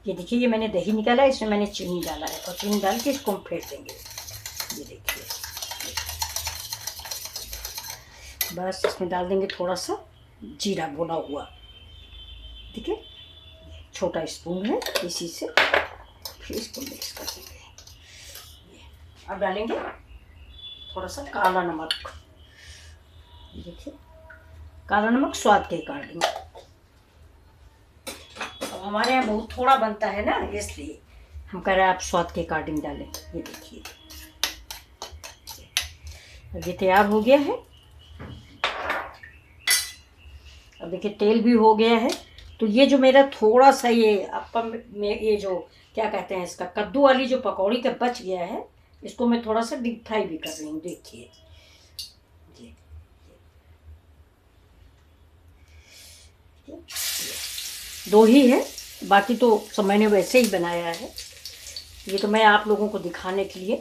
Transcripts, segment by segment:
ये देखिए, ये मैंने दही निकाला है, इसमें मैंने चीनी डाला है और चीनी डाल के इसको हम फेंट देंगे। ये देखिए, बस इसमें डाल देंगे थोड़ा सा जीरा भुना हुआ, ठीक है, छोटा स्पून है, इसी से फिर इसको मिक्स कर देंगे। अब डालेंगे थोड़ा सा काला नमक। देखिए, काला नमक स्वाद के अकॉर्डिंग। अब हमारे यहाँ बहुत थोड़ा बनता है ना, इसलिए हम कह रहे हैं आप स्वाद के अकॉर्डिंग डालें। ये देखिए, अब ये तैयार हो गया है। अब देखिए तेल भी हो गया है। तो ये जो मेरा थोड़ा सा ये अप्पम में ये जो क्या कहते हैं इसका कद्दू वाली जो पकौड़ी का बच गया है, इसको मैं थोड़ा सा डीप फ्राई भी कर रही हूँ। देखिए, दो ही है, बाकी तो सब मैंने वैसे ही बनाया है। ये तो मैं आप लोगों को दिखाने के लिए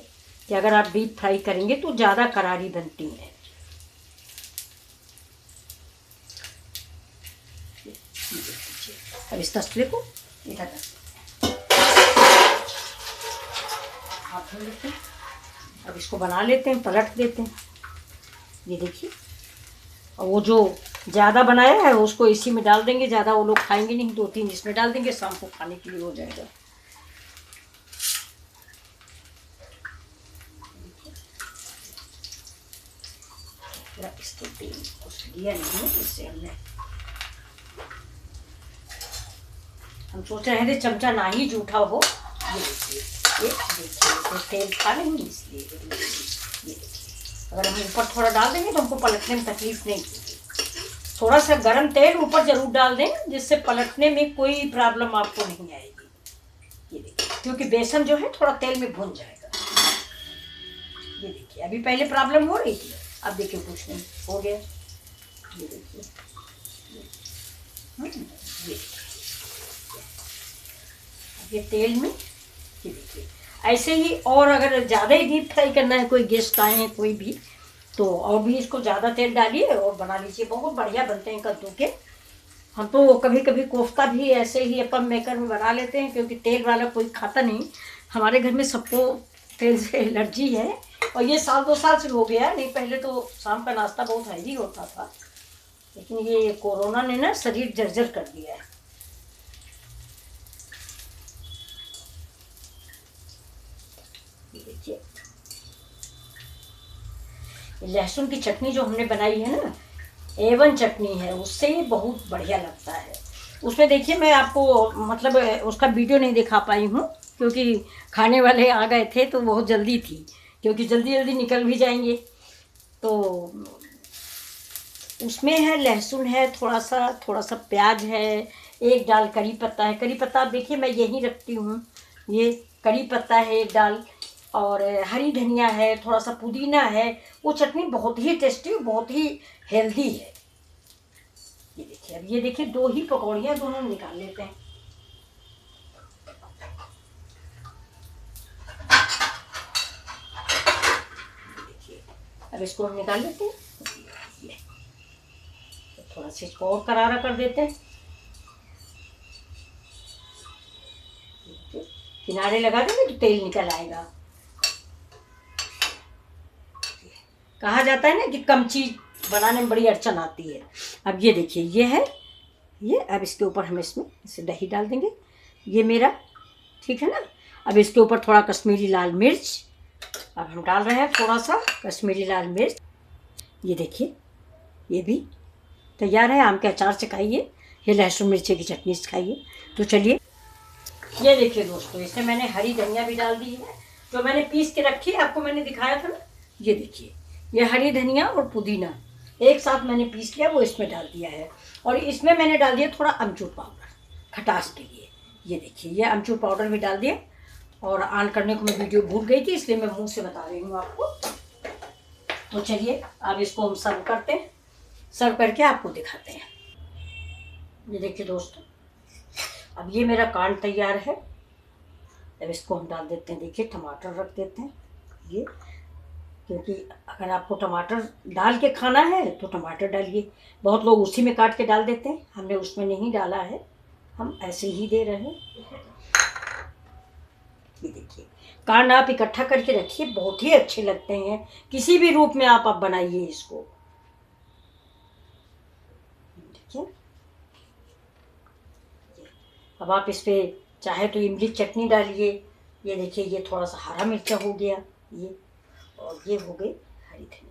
कि अगर आप डीप फ्राई करेंगे तो ज़्यादा करारी बनती है। अब इस तसले को इधर हाथ धो लेते हैं। अब इसको बना लेते हैं, पलट देते हैं। ये देखिए, और वो जो ज़्यादा बनाया है उसको इसी में डाल देंगे। ज़्यादा वो लोग खाएंगे नहीं, 2-3 इसमें डाल देंगे, शाम को खाने के लिए हो जाएगा। इसको तेल कुछ दिया नहीं है, इससे हम सोच रहे थे चमचा ना ही जूठा हो। ये देखिए, तो तेल था नहीं, इसलिए ये देखिए, अगर हम ऊपर थोड़ा डाल देंगे तो हमको पलटने में तकलीफ नहीं होगी। थोड़ा सा गरम तेल ऊपर जरूर डाल दें, जिससे पलटने में कोई प्रॉब्लम आपको नहीं आएगी। ये देखिए, क्योंकि बेसन जो है थोड़ा तेल में भुन जाएगा। ये देखिए, अभी पहले प्रॉब्लम हो रही थी, अब देखिए कुछ नहीं हो गया। ये देखिए, ये तेल में, ये देखिए ऐसे ही। और अगर ज़्यादा ही डीप फ्राई करना है, कोई गेस्ट आए हैं कोई भी, तो और भी इसको ज़्यादा तेल डालिए और बना लीजिए। बहुत बढ़िया बनते हैं कद्दू के। हम तो कभी कभी कोफ्ता भी ऐसे ही अप्पम मेकर में बना लेते हैं, क्योंकि तेल वाला कोई खाता नहीं। हमारे घर में सबको तेल से एलर्जी है, और ये 1-2 साल से हो गया। नहीं, पहले तो शाम का नाश्ता बहुत हैवी होता था, लेकिन ये कोरोना ने ना शरीर जर्जर कर दिया है। देखिए, लहसुन की चटनी जो हमने बनाई है ना, A1 चटनी है, उससे ये बहुत बढ़िया लगता है। उसमें देखिए, मैं आपको मतलब उसका वीडियो नहीं दिखा पाई हूँ, क्योंकि खाने वाले आ गए थे तो बहुत जल्दी थी, क्योंकि जल्दी जल्दी निकल भी जाएंगे। तो उसमें है लहसुन है, थोड़ा सा प्याज है, 1 डाल करी पत्ता है। करी पत्ता देखिए मैं यहीं रखती हूँ। ये करी पत्ता है 1 डाल, और हरी धनिया है, थोड़ा सा पुदीना है। वो चटनी बहुत ही टेस्टी, बहुत ही हेल्दी है। ये देखिए, अब ये देखिए 2 ही पकौड़ियाँ दोनों निकाल लेते हैं। देखिए, अब इसको हम निकाल लेते हैं। थोड़ा सा इसको और करारा कर देते हैं। किनारे लगा देंगे तो तेल निकल आएगा। कहा जाता है ना कि कम चीज बनाने में बड़ी अड़चन आती है। अब ये देखिए, ये है ये। अब इसके ऊपर हम इसमें इसे दही डाल देंगे, ये मेरा, ठीक है ना। अब इसके ऊपर थोड़ा कश्मीरी लाल मिर्च, अब हम डाल रहे हैं थोड़ा सा कश्मीरी लाल मिर्च। ये देखिए, ये भी तैयार है। आम के अचार से खाइए, ये लहसुन मिर्ची की चटनी से खाइए। तो चलिए, ये देखिए दोस्तों, इसमें मैंने हरी धनिया भी डाल दी है, जो मैंने पीस के रखी है, आपको मैंने दिखाया था ना। ये देखिए, ये हरी धनिया और पुदीना एक साथ मैंने पीस लिया, वो इसमें डाल दिया है। और इसमें मैंने डाल दिया थोड़ा अमचूर पाउडर खटास के लिए। ये देखिए, ये अमचूर पाउडर भी डाल दिया। और ऑन करने को मैं वीडियो भूल गई थी, इसलिए मैं मुंह से बता रही हूँ आपको। तो चलिए, अब इसको हम सर्व करते हैं, सर्व करके आपको दिखाते हैं। ये देखिए दोस्तों, अब ये मेरा कांड तैयार है। अब इसको हम डाल देते हैं। देखिए, टमाटर रख देते हैं ये, क्योंकि अगर आपको टमाटर डाल के खाना है तो टमाटर डालिए। बहुत लोग उसी में काट के डाल देते हैं, हमने उसमें नहीं डाला है, हम ऐसे ही दे रहे हैं। ये देखिए, कांड आप इकट्ठा करके रखिए, बहुत ही अच्छे लगते हैं। किसी भी रूप में आप बनाइए इसको। देखिए, अब आप इस पे चाहे तो इमली चटनी डालिए। ये देखिए, ये थोड़ा सा हरा मिर्चा हो गया ये, और ये हो गई हरी धनिया।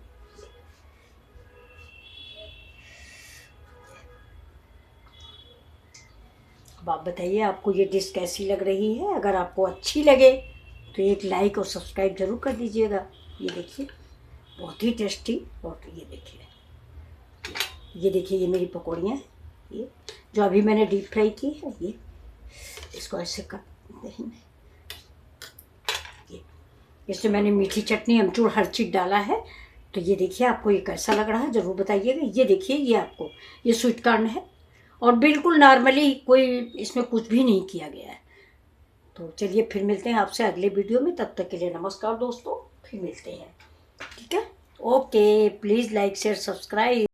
अब आप बताइए आपको ये डिश कैसी लग रही है। अगर आपको अच्छी लगे तो एक लाइक और सब्सक्राइब जरूर कर दीजिएगा। ये देखिए, बहुत ही टेस्टी। और ये देखिए ये मेरी पकौड़ियाँ हैं, ये जो अभी मैंने डीप फ्राई की है। ये इसको ऐसे कर दही में, इसमें मैंने मीठी चटनी, अमचूर, हर चीज़ डाला है। तो ये देखिए आपको ये कैसा लग रहा है ज़रूर बताइएगा। ये देखिए, ये आपको ये स्वीट कॉर्न है, और बिल्कुल नॉर्मली, कोई इसमें कुछ भी नहीं किया गया है। तो चलिए फिर मिलते हैं आपसे अगले वीडियो में। तब तक के लिए नमस्कार दोस्तों, फिर मिलते हैं। ठीक है, okay, please like share subscribe.